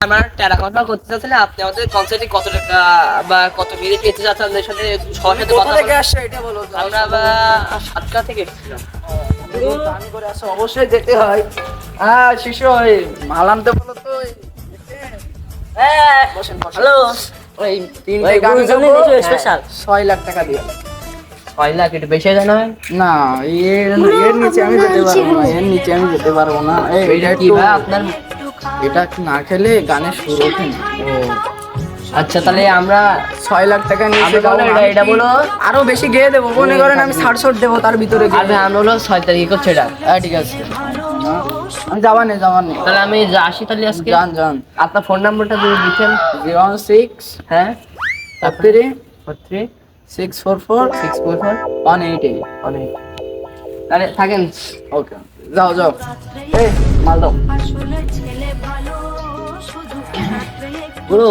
আমার টেরাকোটা করতে চাচ্ছিলেন, আপনি আমাদের কনসার্টে কত টাকা বা কত মিনিট পেতে চাচ্ছেন আমাদের সাথে সবার সাথে কথা থেকে আসছে এটা বলো তো। আমরা সাতটা থেকে এসেছিলাম। দামি করে আসো, অবশ্যই যেতে হয়। হ্যাঁ শিশু ওই মাল আনতে বলো তো। বসেন বসেন। হ্যালো ওই তিনটে ওই গান গুরুর জন্য গাবো, কিছু স্পেশাল 6 লাখ টাকা দিয়ে। 6 লাখ একটু বেশি জানা হয় না এর নিচে আমি যেতে পারবো না, এর নিচে আমি যেতে পারবো না। এটা কি ভাই আপনার? এটা না খেলে গানের সুর ওঠে না। ও আচ্ছা, তাহলে আমরা 6 লাখ টাকা নিচে আমি বলো, এটা বলো। আরো বেশি গেয়ে দেবো, মনে করেন আমি 60 দেবো তার ভিতরে আর ভাই আমরা হলো 6 তারিখ করছে এটা। হ্যাঁ ঠিক আছে, আমি যাবানে তাহলে আমি আসি তাহলে আজকে। যান আপনার ফোন নাম্বারটা যদি দিতেন। 06 হ্যাঁ 43 43 644 644 188। অনেক। তাহলে থাকেন। ওকে যাও এই মাল দাও। গুরু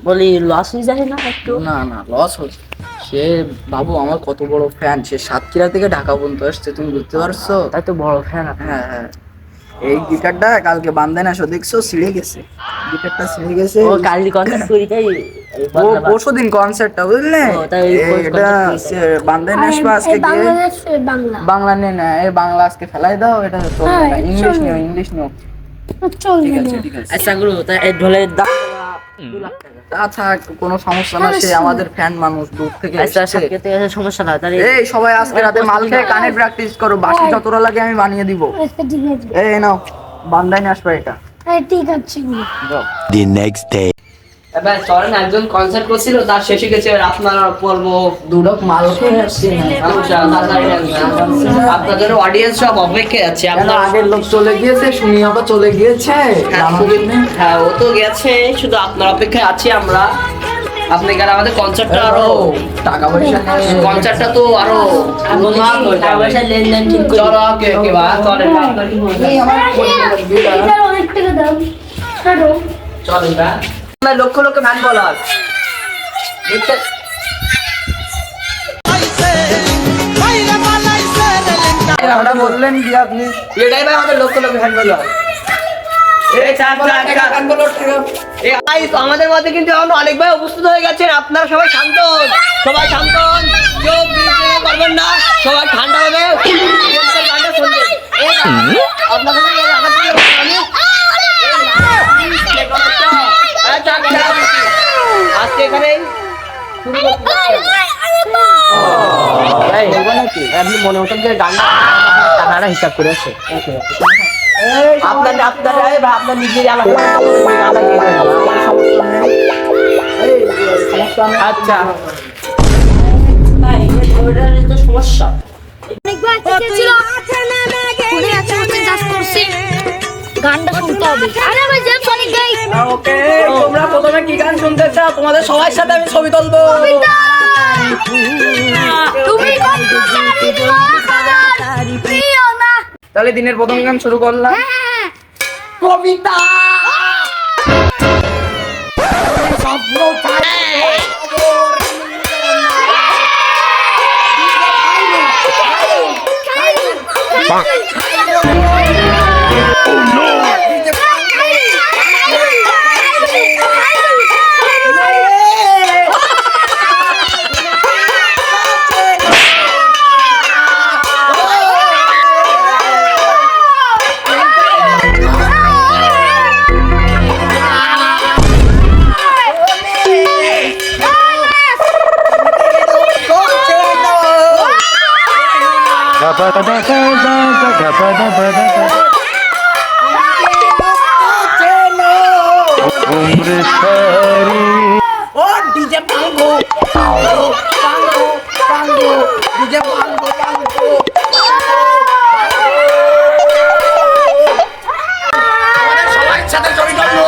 বলি লস হয়ে যায় না একটু? না লস হচ্ছে। সে বাবু আমার কত বড় ফ্যান, সে সাতক্ষীরা থেকে ঢাকা পর্যন্ত আসছে, তুমি বুঝতে পারছো? তাই তো বড় ফ্যান। হ্যাঁ এই গিটারটা কালকে বান্ধে না, দেখছো ছিঁড়ে গেছে, গিটারটা ছিঁড়ে গেছে। ও কালি কনসার্ট করি তাই ও পরশুদিন কনসার্টটা বুঝলে, ও, তাই এটা বান্ধে না আসবে আজকে গিয়ে। বাংলা নেই না, এই বাংলা আজকে ফেলাই দাও, এটা তো ইংলিশ নিও। ঠিক আছে আচ্ছা গুরু তাই এই ঢোলের দাম 2 লাখ টাকা। আচ্ছা কোনো সমস্যা না, সে আমাদের ফ্যান মানুষ দূর থেকে আচ্ছা এসেছে। সাথে সমস্যা না তাহলে এই সবাই আজকে রাতে মাল খেয়ে কানে প্র্যাকটিস করো, বাকি যতটা লাগে আমি বানিয়ে দিব। এই নাও বান্দাই নিয়ে আসবে এটা। ঠিক আছে যাও। The next day. এবার চলেন, একজন কনসার্ট করছিল, তার শেষে গেছে আপনার পর্ব। দুডক মাল খেয়ে আসছি আপনাদের অডিয়েন্স সব অপেক্ষায় আছে। কেন আপনার আগের লোক চলে গিয়েছে, শুনি আবার চলে গিয়েছে। হ্যাঁ ও তো গেছে, শুধু আপনার অপেক্ষায় আছি আমরা। আপনি গেলে আমাদের কনসার্টটা আরো টাকা পয়সা কনসার্টটা তো আরো উন্নত হয়ে যাবে। লেনদেন ঠিক করে চলো ওকে ওকে ভাই চলেন অনেক টাকা দাও ছাড়ো চলেন ভাই। আমরা লক্ষ লক্ষ গান বলার আমরা বললেন কি আপনি এটাই ভাই আমাদের লক্ষ লক্ষ গান বলার। আমাদের মধ্যে কিন্তু এখন অনেক ভাই উপস্থিত হয়ে গেছেন। আপনারা সবাই শান্ত, সবাই শান্ত, কেউ বিরক্ত করবেন না, সবাই ঠান্ডা হবে। গানটা শুনবেন। আপনাদের আজকে এখানে আপনি মনে হতেন যে গানটা টাকাটা হিসাব করে আছে। আপনার আপনার নিজের আচ্ছা সমস্যা গানটা শুনতে হবে। আরে ভাই জেমস অনেক গাই ওকে তোমরা প্রথমে কি গান শুনতে চাও? তোমাদের সবার সাথে আমি ছবি তুলবো। তুমি কত প্রিয় না। তাহলে দিনের প্রথম গান শুরু করলাম। হ্যাঁ কবিতা ও ডিজে পাঙ্গো ডিজে পাঙ্গো সবার সাথে ছবি তুলবো।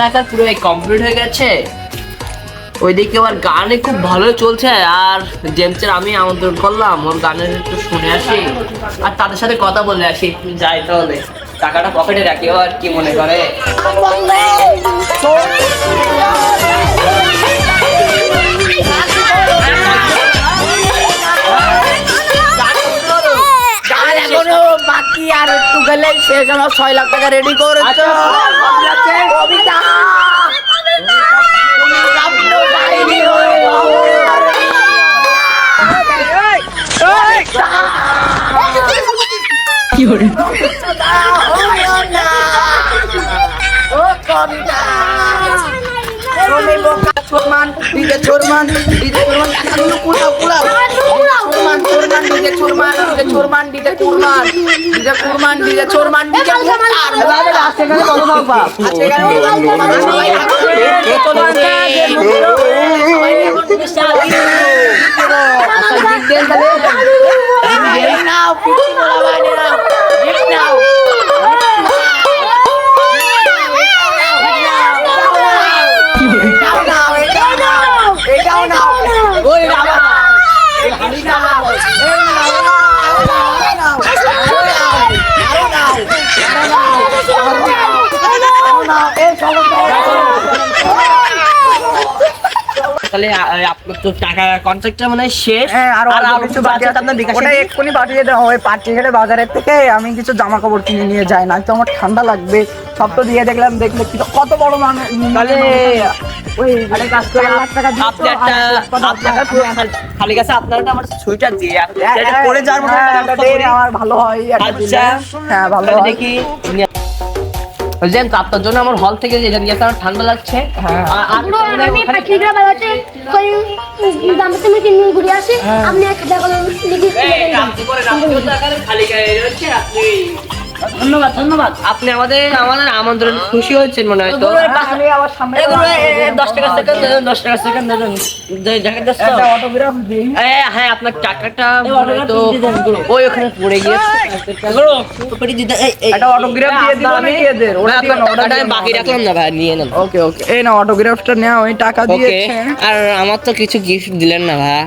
টাকা পুরো কমপ্লিট হয়ে গেছে। ওইদিকে আবার গানে খুব ভালো চলছে, আর জেমসের আমি আমন্ত্রণ করলাম ওর গানের একটু শুনে আসি আর তাদের সাথে কথা বলে আসি। যাই তাহলে, টাকাটা পকেটে রাখি, আর কি মনে করে। আর এখনো বাকি, আর একটু গেলেই শেষ। আমার 6 লাখ টাকা রেডি করেছো। কবিতা তাহলে আপনার তো টাকা কন্ট্রাক্টটা মানে শেষ। আর কিছু বাকি আছে, আপনার বিকাশে ওটা এক্ষুনি পাঠিয়ে দাও। ওই পাঠিয়ে গেলে বাজারের থেকে আমি কিছু জামা কাপড় কিনে নিয়ে যাই, না তো আমার ঠান্ডা লাগবে। সব তো দিয়ে দেখলাম, দেখলে কত বড় মানুষ। তাহলে ওই কাজ করে 1 লাখ টাকা দিও তো, আপনি একটা আপনার পুরো খালি কাছে আপনার আমার সুইটার দিয়ে যেটা পরে যাওয়ার মতো একটা ব্যবস্থা করি। আমার ভালো হয়। আচ্ছা, হ্যাঁ ভালো তাহলে হয়। দেখি বুঝলেন তো, আপনার জন্য আমার হল থেকে যেটা নিয়ে আমার ঠান্ডা লাগছে। আমি পাখিরা বাজাতে কই দাম তুমি কিনে ঘুরে আসি, আপনি একটা টাকা লিখে খালি গায়ে রয়েছে আপনি। ধন্যবাদ ধন্যবাদ, আপনি আমাদের আমন্ত্রণ খুশি হয়েছেন মনে হয়। তো আমি আবার সামনে 10 টাকা সেকেন্ড দেন, 10 টাকা সেকেন্ড দেন, জ্যাকেট দাও। একটা অটোগ্রাফ দিই। হ্যাঁ, আপনার টাকাটা তো ওই ওখানে পড়ে গিয়েছে। একটা অটোগ্রাফ দিয়ে দিই আমি এদের। ওটা দিবেন, ওটা আমি বাকি রাখলাম না ভাই, নিয়ে নেন। ওকে ওকে, এই না অটোগ্রাফটা নেওয়া, ওই টাকা ওকে, দিয়েছে। আর আমার তো কিছু গিফট দিলেন না ভাই।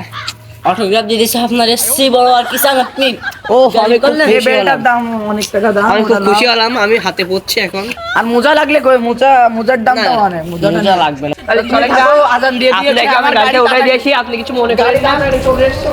অটোগ্রাফ দিয়ে দিয়েছে আপনার, এসছি বড় আর কি চান আপনি? ও আমি করলেন, এই বেলটার দাম অনেক টাকা দাম। আমি খুব খুশি হলাম, আমি হাতে পড়ছি এখন। আর মোজা লাগলে কই, মোজার দামটা অনেক। মোজা লাগবে না। তাহলে চলে যাও, আজান দিয়ে দিয়েছে, আপনাকে আমি আমার গাড়িতে গাড়ি উঠাই দিয়েছি, আপনি কিছু মনে করেন না। চলে এসছে।